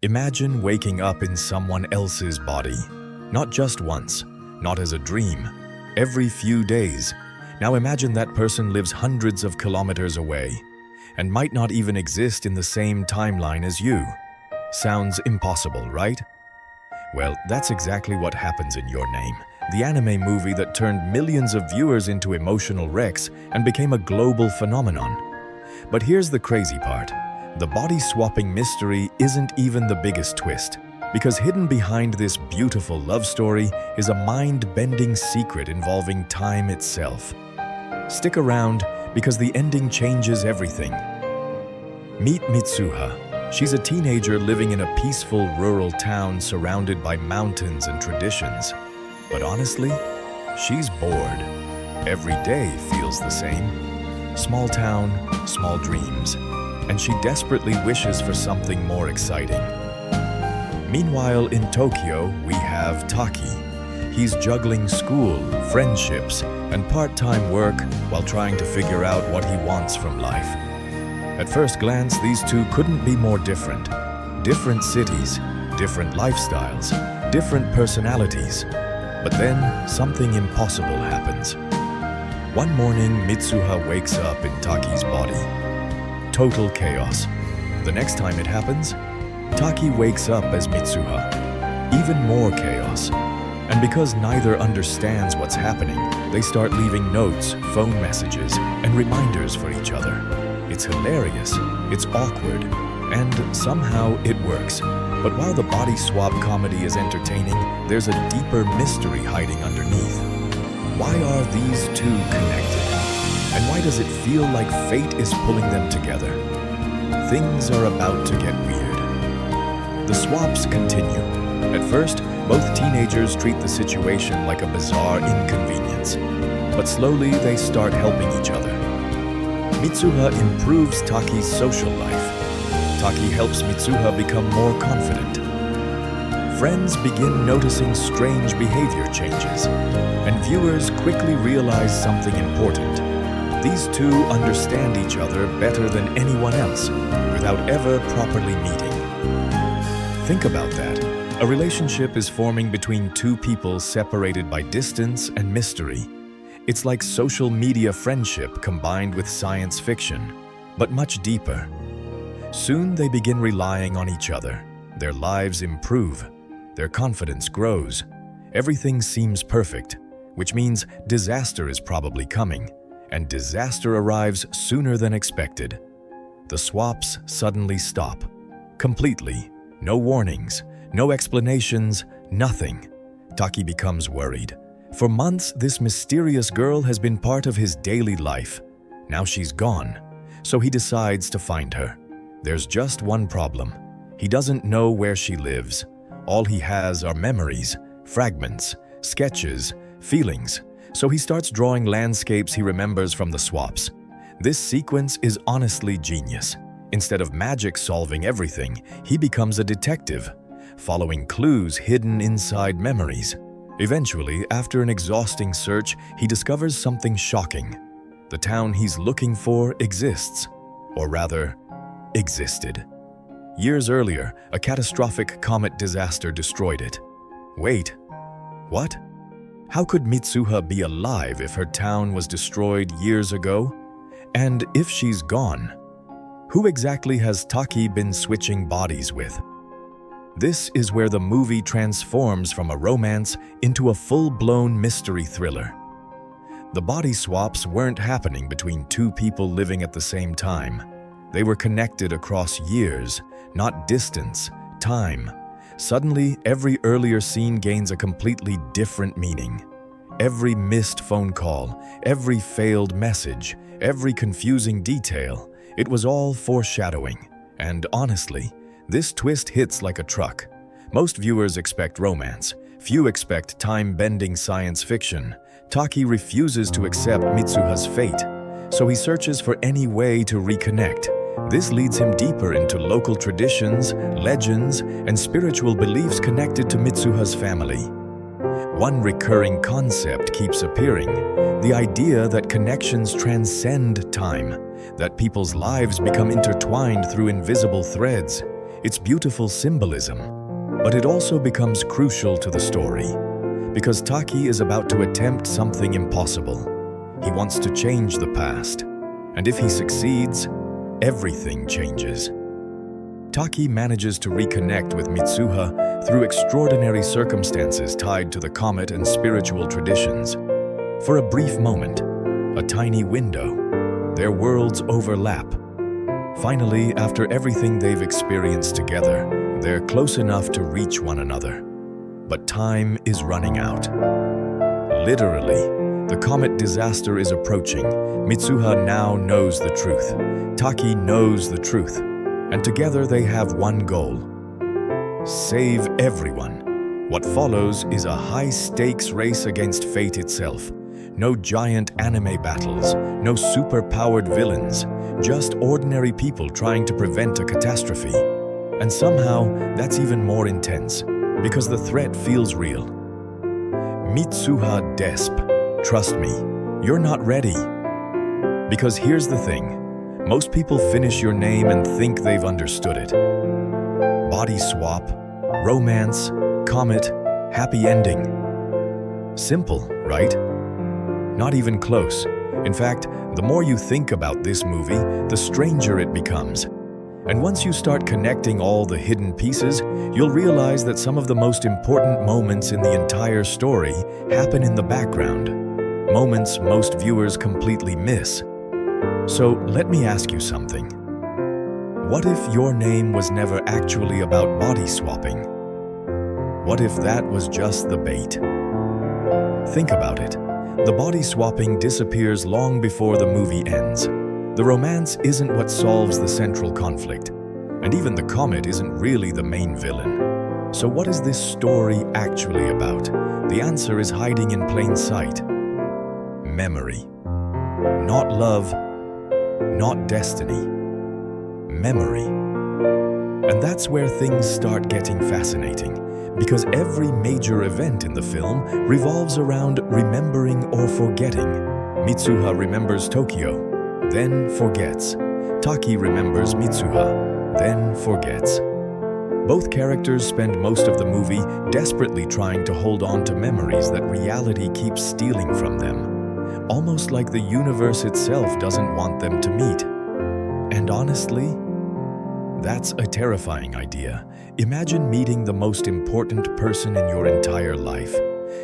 Imagine waking up in someone else's body. Not just once, not as a dream, every few days. Now imagine that person lives hundreds of kilometers away and might not even exist in the same timeline as you. Sounds impossible, right? Well, that's exactly what happens in Your Name, the anime movie that turned millions of viewers into emotional wrecks and became a global phenomenon. But here's the crazy part. The body-swapping mystery isn't even the biggest twist, because hidden behind this beautiful love story is a mind-bending secret involving time itself. Stick around, because the ending changes everything. Meet Mitsuha. She's a teenager living in a peaceful rural town surrounded by mountains and traditions. But honestly, she's bored. Every day feels the same. Small town, small dreams. And she desperately wishes for something more exciting. Meanwhile, in Tokyo, we have Taki. He's juggling school, friendships, and part-time work while trying to figure out what he wants from life. At first glance, these two couldn't be more different. Different cities, different lifestyles, different personalities. But then, something impossible happens. One morning, Mitsuha wakes up in Taki's body. Total chaos. The next time it happens, Taki wakes up as Mitsuha. Even more chaos. And because neither understands what's happening, they start leaving notes, phone messages, and reminders for each other. It's hilarious, it's awkward, and somehow it works. But while the body swap comedy is entertaining, there's a deeper mystery hiding underneath. Why are these two connected? And why does it feel like fate is pulling them together? Things are about to get weird. The swaps continue. At first, both teenagers treat the situation like a bizarre inconvenience. But slowly, they start helping each other. Mitsuha improves Taki's social life. Taki helps Mitsuha become more confident. Friends begin noticing strange behavior changes, and viewers quickly realize something important. These two understand each other better than anyone else, without ever properly meeting. Think about that. A relationship is forming between two people separated by distance and mystery. It's like social media friendship combined with science fiction, but much deeper. Soon they begin relying on each other. Their lives improve. Their confidence grows. Everything seems perfect, which means disaster is probably coming, and disaster arrives sooner than expected. The swaps suddenly stop. Completely. No warnings, no explanations, nothing. Taki becomes worried. For months, this mysterious girl has been part of his daily life. Now she's gone, so he decides to find her. There's just one problem. He doesn't know where she lives. All he has are memories, fragments, sketches, feelings. So he starts drawing landscapes he remembers from the swaps. This sequence is honestly genius. Instead of magic solving everything, he becomes a detective, following clues hidden inside memories. Eventually, after an exhausting search, he discovers something shocking. The town he's looking for exists, or rather, existed. Years earlier, a catastrophic comet disaster destroyed it. Wait, what? How could Mitsuha be alive if her town was destroyed years ago? And if she's gone, who exactly has Taki been switching bodies with? This is where the movie transforms from a romance into a full-blown mystery thriller. The body swaps weren't happening between two people living at the same time. They were connected across years, not distance, time. Suddenly, every earlier scene gains a completely different meaning. Every missed phone call, every failed message, every confusing detail, it was all foreshadowing. And honestly, this twist hits like a truck. Most viewers expect romance. Few expect time-bending science fiction. Taki refuses to accept Mitsuha's fate, so he searches for any way to reconnect. This leads him deeper into local traditions, legends, and spiritual beliefs connected to Mitsuha's family. One recurring concept keeps appearing, the idea that connections transcend time, that people's lives become intertwined through invisible threads. It's beautiful symbolism, but it also becomes crucial to the story, because Taki is about to attempt something impossible. He wants to change the past, and if he succeeds, everything changes. Taki manages to reconnect with Mitsuha through extraordinary circumstances tied to the comet and spiritual traditions. For a brief moment, a tiny window, their worlds overlap. Finally, after everything they've experienced together, they're close enough to reach one another. But time is running out. Literally, the comet disaster is approaching. Mitsuha now knows the truth. Taki knows the truth. And together they have one goal: save everyone. What follows is a high-stakes race against fate itself. No giant anime battles, no super-powered villains, just ordinary people trying to prevent a catastrophe. And somehow, that's even more intense, because the threat feels real. Mitsuha Desp, trust me, you're not ready. Because here's the thing. Most people finish your name and think they've understood it. Body swap, romance, comet, happy ending. Simple, right? Not even close. In fact, the more you think about this movie, the stranger it becomes. And once you start connecting all the hidden pieces, you'll realize that some of the most important moments in the entire story happen in the background. Moments most viewers completely miss. So let me ask you something. What if your name was never actually about body swapping? What if that was just the bait? Think about it. The body swapping disappears long before the movie ends. The romance isn't what solves the central conflict, and even the comet isn't really the main villain. So what is this story actually about? The answer is hiding in plain sight. Memory. Not love, not destiny. Memory. And that's where things start getting fascinating, because every major event in the film revolves around remembering or forgetting. Mitsuha remembers Tokyo, then forgets. Taki remembers Mitsuha, then forgets. Both characters spend most of the movie desperately trying to hold on to memories that reality keeps stealing from them, almost like the universe itself doesn't want them to meet. And honestly, that's a terrifying idea. Imagine meeting the most important person in your entire life,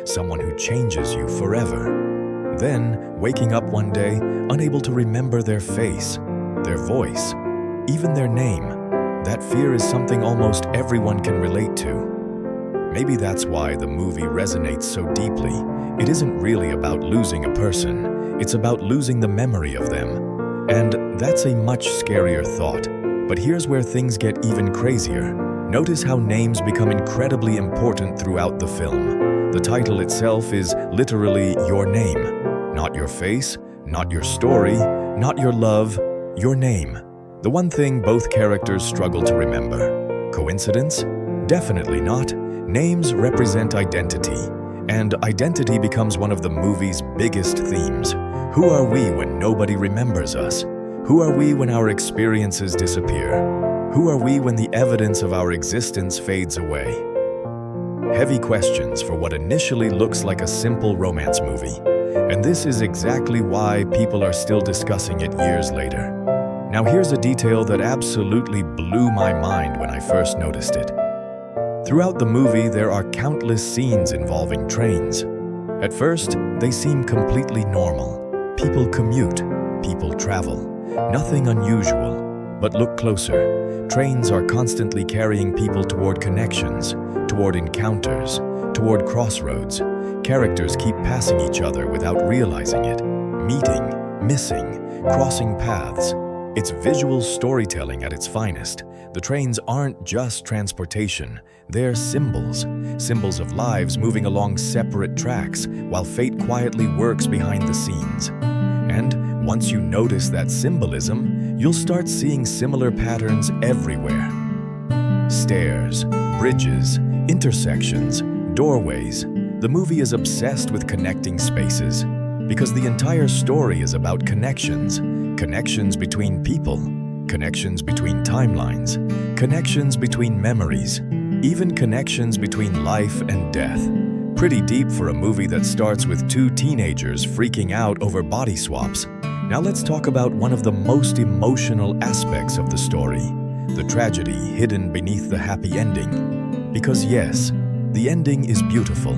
someone who changes you forever. Then, waking up one day, unable to remember their face, their voice, even their name. That fear is something almost everyone can relate to. Maybe that's why the movie resonates so deeply. It isn't really about losing a person, it's about losing the memory of them. And that's a much scarier thought. But here's where things get even crazier. Notice how names become incredibly important throughout the film. The title itself is literally your name. Not your face, not your story, not your love, your name. The one thing both characters struggle to remember. Coincidence? Definitely not. Names represent identity, and identity becomes one of the movie's biggest themes. Who are we when nobody remembers us? Who are we when our experiences disappear? Who are we when the evidence of our existence fades away? Heavy questions for what initially looks like a simple romance movie. And this is exactly why people are still discussing it years later. Now here's a detail that absolutely blew my mind when I first noticed it. Throughout the movie, there are countless scenes involving trains. At first, they seem completely normal. People commute, people travel. Nothing unusual, but look closer. Trains are constantly carrying people toward connections, toward encounters, toward crossroads. Characters keep passing each other without realizing it, meeting, missing, crossing paths. It's visual storytelling at its finest. The trains aren't just transportation, they're symbols. Symbols of lives moving along separate tracks, while fate quietly works behind the scenes. And once you notice that symbolism, you'll start seeing similar patterns everywhere. Stairs, bridges, intersections, doorways. The movie is obsessed with connecting spaces, because the entire story is about connections. Connections between people, connections between timelines, connections between memories, even connections between life and death. Pretty deep for a movie that starts with two teenagers freaking out over body swaps. Now let's talk about one of the most emotional aspects of the story, the tragedy hidden beneath the happy ending. Because yes, the ending is beautiful,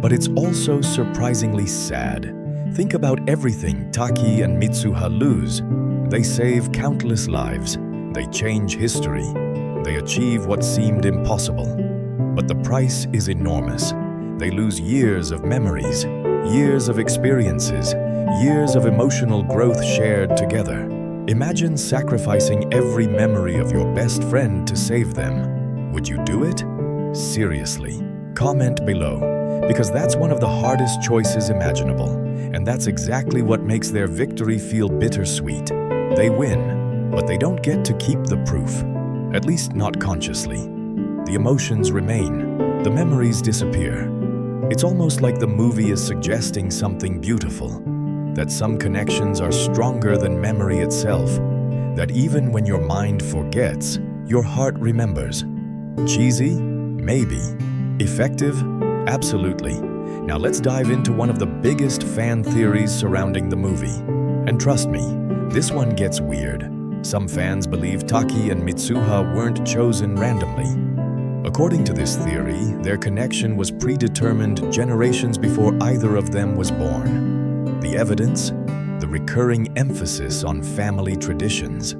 but it's also surprisingly sad. Think about everything Taki and Mitsuha lose. They save countless lives, they change history, they achieve what seemed impossible. But the price is enormous. They lose years of memories, years of experiences, years of emotional growth shared together. Imagine sacrificing every memory of your best friend to save them. Would you do it? Seriously. Comment below, because that's one of the hardest choices imaginable, and that's exactly what makes their victory feel bittersweet. They win, but they don't get to keep the proof, at least not consciously. The emotions remain, the memories disappear. It's almost like the movie is suggesting something beautiful, that some connections are stronger than memory itself, that even when your mind forgets, your heart remembers. Cheesy? Maybe. Effective? Absolutely. Now let's dive into one of the biggest fan theories surrounding the movie. And trust me, this one gets weird. Some fans believe Taki and Mitsuha weren't chosen randomly. According to this theory, their connection was predetermined generations before either of them was born. The evidence? The recurring emphasis on family traditions.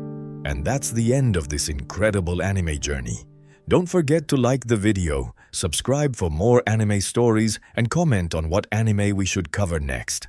And that's the end of this incredible anime journey. Don't forget to like the video, subscribe for more anime stories, and comment on what anime we should cover next.